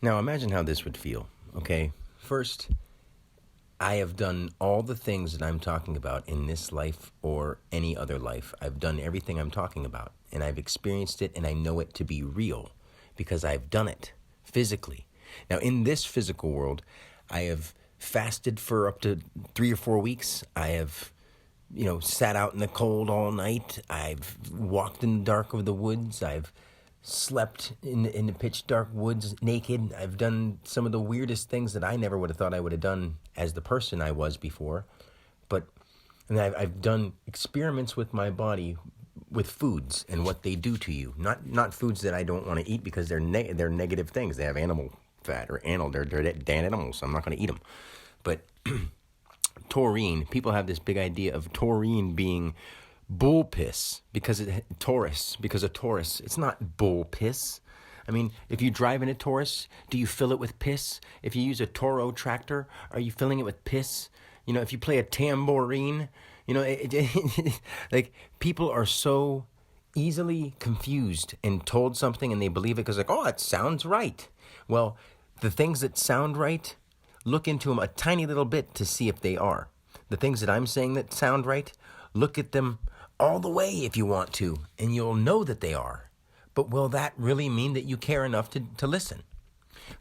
Now imagine how this would feel, okay? First, I have done all the things that I'm talking about in this life or any other life. I've done everything I'm talking about, and I've experienced it, and I know it to be real because I've done it physically. Now, in this physical world, I have fasted for up to 3 or 4 weeks. I have, sat out in the cold all night. I've walked in the dark of the woods. I've slept in the pitch dark woods naked. I've done some of the weirdest things that I never would have thought I would have done as the person I was before. And I've done experiments with my body with foods and what they do to you. Not foods that I don't want to eat because they're negative things. They have animal fat or they're dead animals. So I'm not going to eat them. But taurine, people have this big idea of taurine being bull piss because of Taurus. It's not bull piss. I mean, if you drive in a Taurus, do you fill it with piss? If you use a Toro tractor, are you filling it with piss? If you play a tambourine, like people are so easily confused and told something and they believe it because oh, it sounds right. Well, the things that sound right, look into them a tiny little bit to see if they are. The things that I'm saying that sound right, look at them all the way if you want to, and you'll know that they are. But will that really mean that you care enough to listen?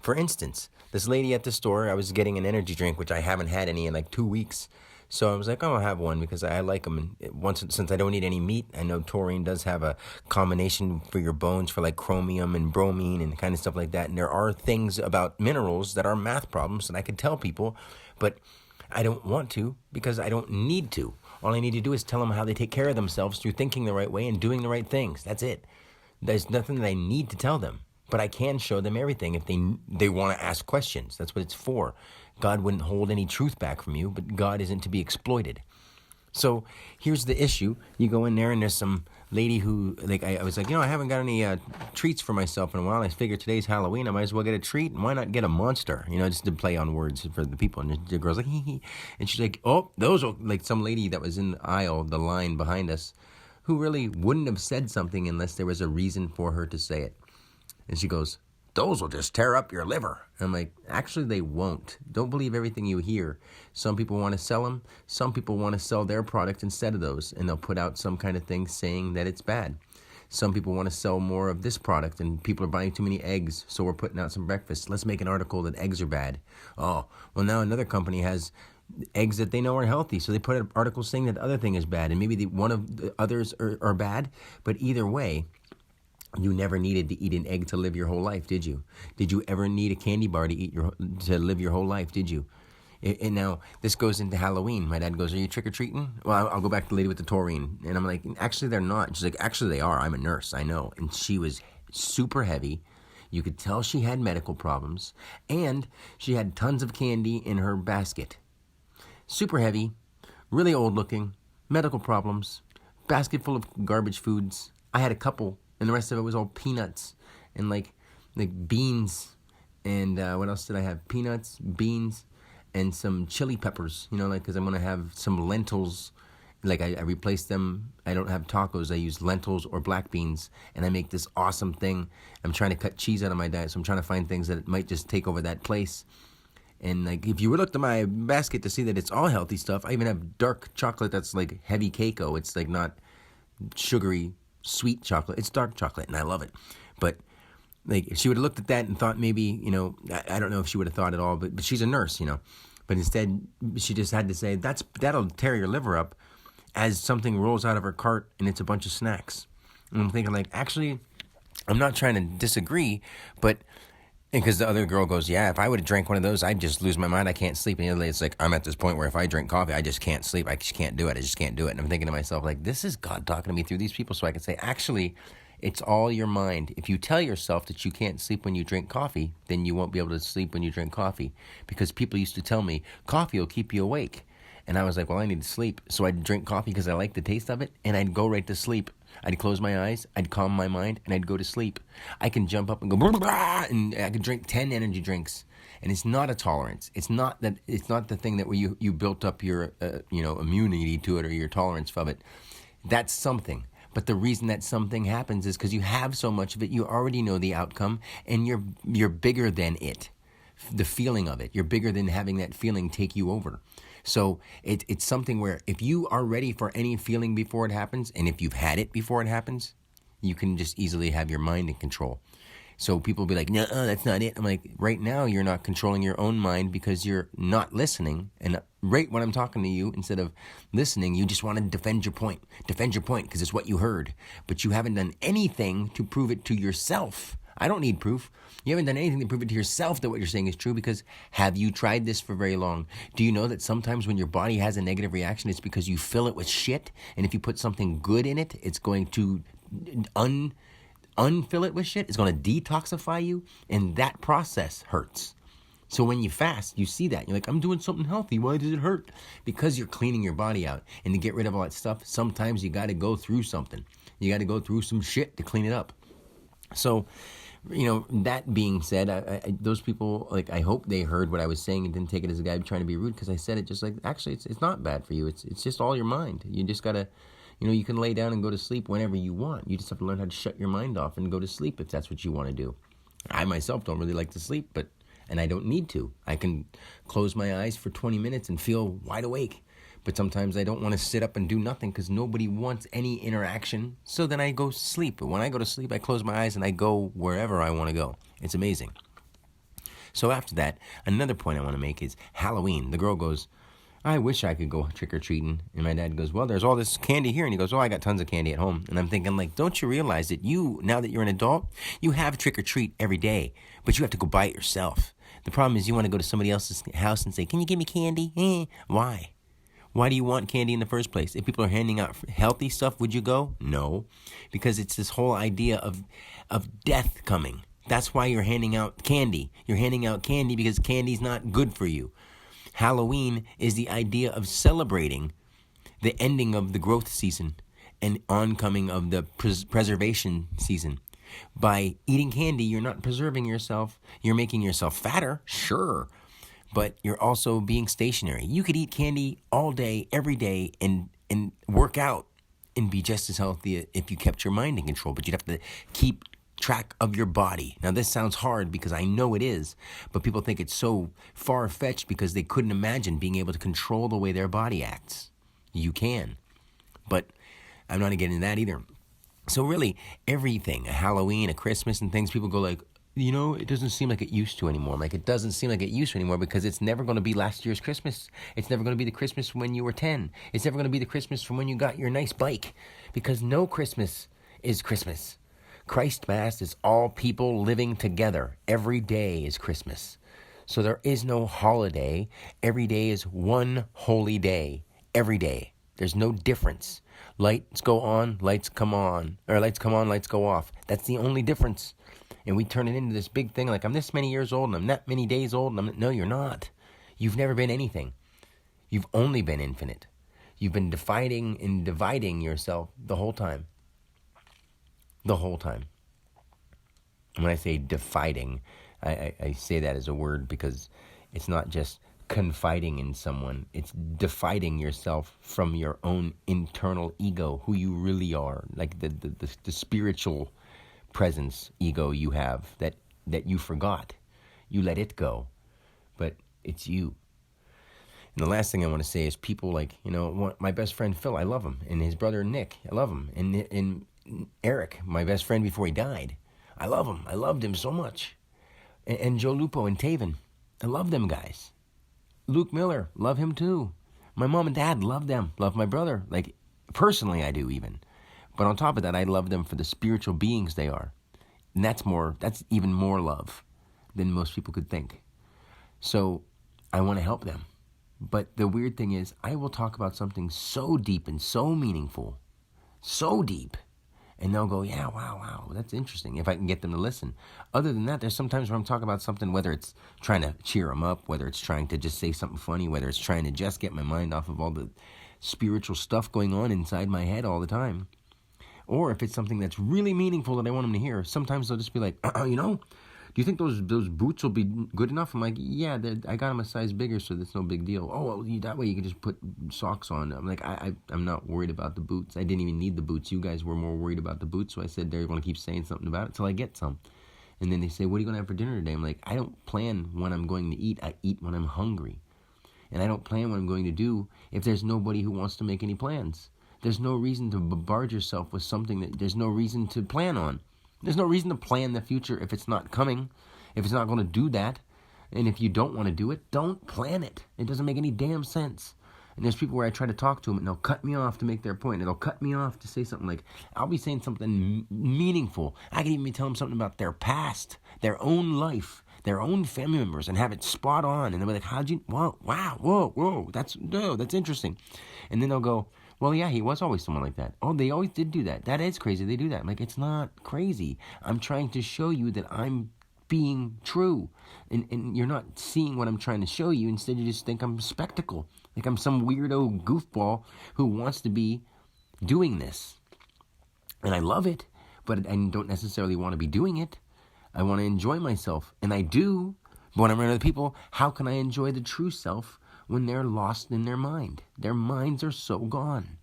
For instance, this lady at the store, I was getting an energy drink, which I haven't had any in like 2 weeks. So I was like, I'll have one because I like them. And since I don't eat any meat, I know taurine does have a combination for your bones for like chromium and bromine and kind of stuff like that. And there are things about minerals that are math problems that I could tell people, but I don't want to because I don't need to. All I need to do is tell them how they take care of themselves through thinking the right way and doing the right things. That's it. There's nothing that I need to tell them, but I can show them everything if they want to ask questions. That's what it's for. God wouldn't hold any truth back from you, but God isn't to be exploited. So here's the issue. You go in there and there's some lady who, I was like, I haven't got any treats for myself in a while. I figured today's Halloween. I might as well get a treat. And why not get a monster? Just to play on words for the people. And the girl's like, hee hee. And she's like, oh, those are like some lady that was in the aisle, the line behind us, who really wouldn't have said something unless there was a reason for her to say it. And she goes, those will just tear up your liver. And I'm like, actually, they won't. Don't believe everything you hear. Some people want to sell them. Some people want to sell their product instead of those, and they'll put out some kind of thing saying that it's bad. Some people want to sell more of this product, and people are buying too many eggs, so we're putting out some breakfast. Let's make an article that eggs are bad. Oh, well, now another company has eggs that they know are healthy, so they put an article saying that the other thing is bad, and maybe one of the others are bad, but either way, you never needed to eat an egg to live your whole life, did you? Did you ever need a candy bar to live your whole life, did you? And now, this goes into Halloween. My dad goes, are you trick-or-treating? Well, I'll go back to the lady with the taurine. And I'm like, actually, they're not. She's like, actually, they are. I'm a nurse. I know. And she was super heavy. You could tell she had medical problems. And she had tons of candy in her basket. Super heavy, really old-looking, medical problems, basket full of garbage foods. I had a couple. And the rest of it was all peanuts and like beans. And what else did I have? Peanuts, beans, and some chili peppers. Because I'm going to have some lentils. I replace them. I don't have tacos. I use lentils or black beans. And I make this awesome thing. I'm trying to cut cheese out of my diet. So I'm trying to find things that might just take over that place. And if you would look at my basket to see that it's all healthy stuff, I even have dark chocolate that's like heavy cacao. It's like not sugary sweet chocolate. It's dark chocolate, and I love it. But if she would have looked at that and thought maybe, I don't know if she would have thought at all, but she's a nurse, But instead, she just had to say, that'll tear your liver up as something rolls out of her cart and it's a bunch of snacks. And I'm thinking actually, I'm not trying to disagree, but because the other girl goes, yeah, if I would have drank one of those, I'd just lose my mind. I can't sleep. And the other lady, it's like, I'm at this point where if I drink coffee, I just can't sleep. I just can't do it. I just can't do it. And I'm thinking to myself, this is God talking to me through these people so I can say, actually, it's all your mind. If you tell yourself that you can't sleep when you drink coffee, then you won't be able to sleep when you drink coffee. Because people used to tell me, coffee will keep you awake. And I was like, well, I need to sleep. So I'd drink coffee because I like the taste of it, and I'd go right to sleep. I'd close my eyes, I'd calm my mind, and I'd go to sleep. I can jump up and go, blah, blah, blah, and I can drink 10 energy drinks. And it's not a tolerance. It's not the thing that where you built up your immunity to it or your tolerance of it. That's something. But the reason that something happens is because you have so much of it, you already know the outcome, and you're bigger than it. The feeling of it. You're bigger than having that feeling take you over. So it's something where if you are ready for any feeling before it happens, and if you've had it before it happens, you can just easily have your mind in control. So people will be like, no, that's not it. I'm like, right now you're not controlling your own mind because you're not listening. And right when I'm talking to you, instead of listening, you just want to defend your point because it's what you heard. But you haven't done anything to prove it to yourself. I don't need proof. You haven't done anything to prove it to yourself that what you're saying is true, because have you tried this for very long? Do you know that sometimes when your body has a negative reaction, it's because you fill it with shit, and if you put something good in it, it's going to unfill it with shit. It's going to detoxify you, and that process hurts. So when you fast, you see that. You're like, I'm doing something healthy. Why does it hurt? Because you're cleaning your body out. And to get rid of all that stuff, sometimes you got to go through something. You got to go through some shit to clean it up. So, that being said, those people, like, I hope they heard what I was saying and didn't take it as a guy trying to be rude, because I said it just like, actually, it's not bad for you. It's just all your mind. You just got to, you can lay down and go to sleep whenever you want. You just have to learn how to shut your mind off and go to sleep if that's what you want to do. I myself don't really like to sleep, and I don't need to. I can close my eyes for 20 minutes and feel wide awake. But sometimes I don't want to sit up and do nothing because nobody wants any interaction. So then I go sleep. But when I go to sleep, I close my eyes and I go wherever I want to go. It's amazing. So after that, another point I want to make is Halloween. The girl goes, I wish I could go trick-or-treating. And my dad goes, well, there's all this candy here. And he goes, oh, I got tons of candy at home. And I'm thinking, like, don't you realize that now that you're an adult, you have trick-or-treat every day, but you have to go buy it yourself. The problem is you want to go to somebody else's house and say, can you give me candy? Why? Why do you want candy in the first place? If people are handing out healthy stuff, would you go? No, because it's this whole idea of death coming. That's why you're handing out candy. You're handing out candy because candy's not good for you. Halloween is the idea of celebrating the ending of the growth season and oncoming of the preservation season. By eating candy, you're not preserving yourself. You're making yourself fatter, sure, but you're also being stationary. You could eat candy all day, every day, and work out and be just as healthy if you kept your mind in control. But you'd have to keep track of your body. Now, this sounds hard because I know it is, but people think it's so far-fetched because they couldn't imagine being able to control the way their body acts. You can, but I'm not going to get into that either. So really, everything, a Halloween, a Christmas, and things, people go like, it doesn't seem like it used to anymore. Like, it doesn't seem like it used to anymore because it's never going to be last year's Christmas. It's never going to be the Christmas from when you were 10. It's never going to be the Christmas from when you got your nice bike, because no Christmas is Christmas. Christmas is all people living together. Every day is Christmas. So there is no holiday. Every day is one holy day. Every day. There's no difference. Lights go on, lights come on. Or lights come on, lights go off. That's the only difference. And we turn it into this big thing like, I'm this many years old and I'm that many days old. No, you're not. You've never been anything. You've only been infinite. You've been dividing and dividing yourself the whole time. The whole time. And when I say dividing, I say that as a word because it's not just confiding in someone. It's dividing yourself from your own internal ego, who you really are, like the spiritual presence ego you have that you forgot. You let it go, but it's you. And the last thing I want to say is people like, my best friend Phil, I love him, and his brother Nick, I love him, and Eric, my best friend before he died, I love him. I loved him so much. And Joe Lupo and Taven, I love them guys. Luke Miller, love him too. My mom and dad, love them. Love my brother. Like, personally I do even. But on top of that, I love them for the spiritual beings they are. And that's even more love than most people could think. So I want to help them. But the weird thing is, I will talk about something so deep and so meaningful, so deep, and they'll go, yeah, wow, that's interesting, if I can get them to listen. Other than that, there's sometimes where I'm talking about something, whether it's trying to cheer them up, whether it's trying to just say something funny, whether it's trying to just get my mind off of all the spiritual stuff going on inside my head all the time. Or if it's something that's really meaningful that I want them to hear, sometimes they'll just be like, do you think those boots will be good enough? I'm like, yeah, I got them a size bigger, so that's no big deal. Oh, well, that way you can just put socks on. I'm like, I'm not worried about the boots. I didn't even need the boots. You guys were more worried about the boots, so I said they're going to keep saying something about it till I get some. And then they say, what are you going to have for dinner today? I'm like, I don't plan when I'm going to eat. I eat when I'm hungry. And I don't plan what I'm going to do if there's nobody who wants to make any plans. There's no reason to bombard yourself with something that there's no reason to plan on. There's no reason to plan the future if it's not coming, if it's not going to do that. And if you don't want to do it, don't plan it. It doesn't make any damn sense. And there's people where I try to talk to them, and they'll cut me off to make their point. And they'll cut me off to say something like, I'll be saying something meaningful. I can even be telling them something about their past, their own life, their own family members, and have it spot on. And they'll be like, how'd you, whoa, that's interesting. And then they'll go, well, yeah, he was always someone like that. Oh, they always did do that. That is crazy. They do that. I'm like, it's not crazy. I'm trying to show you that I'm being true. And you're not seeing what I'm trying to show you. Instead, you just think I'm a spectacle. Like I'm some weirdo goofball who wants to be doing this. And I love it, but I don't necessarily want to be doing it. I want to enjoy myself. And I do. But when I'm around other people, how can I enjoy the true self when they're lost in their mind? Their minds are so gone.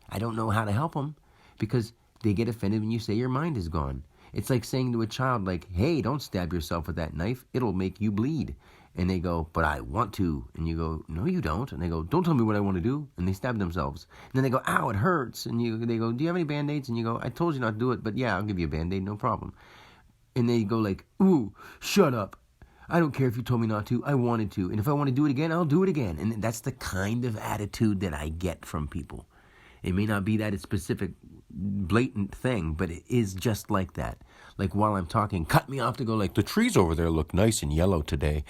I don't know how to help them because they get offended when you say your mind is gone. It's like saying to a child, like, hey, don't stab yourself with that knife. It'll make you bleed. And they go, but I want to. And you go, no, you don't. And they go, don't tell me what I want to do. And they stab themselves. And then they go, ow, it hurts. And they go, do you have any Band-Aids? And you go, I told you not to do it, but yeah, I'll give you a Band-Aid, no problem. And they go like, ooh, shut up. I don't care if you told me not to. I wanted to. And if I want to do it again, I'll do it again. And that's the kind of attitude that I get from people. It may not be that specific, blatant thing, but it is just like that. Like while I'm talking, cut me off to go like, the trees over there look nice and yellow today.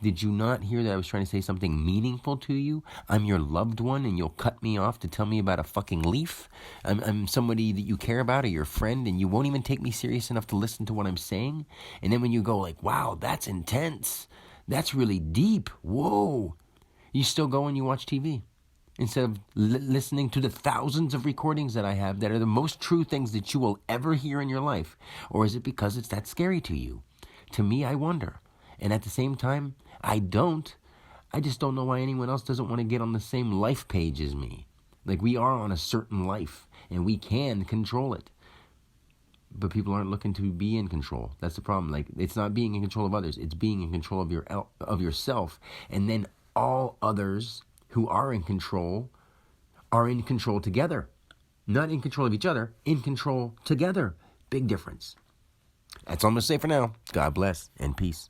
Did you not hear that I was trying to say something meaningful to you? I'm your loved one and you'll cut me off to tell me about a fucking leaf? I'm somebody that you care about or your friend and you won't even take me serious enough to listen to what I'm saying? And then when you go like, wow, that's intense. That's really deep. Whoa. You still go and you watch TV. Instead of listening to the thousands of recordings that I have that are the most true things that you will ever hear in your life? Or is it because it's that scary to you? To me, I wonder. And at the same time, I just don't know why anyone else doesn't want to get on the same life page as me. Like we are on a certain life and we can control it. But people aren't looking to be in control. That's the problem. Like it's not being in control of others. It's being in control of yourself. And then all others who are in control together. Not in control of each other, in control together. Big difference. That's all I'm going to say for now. God bless and peace.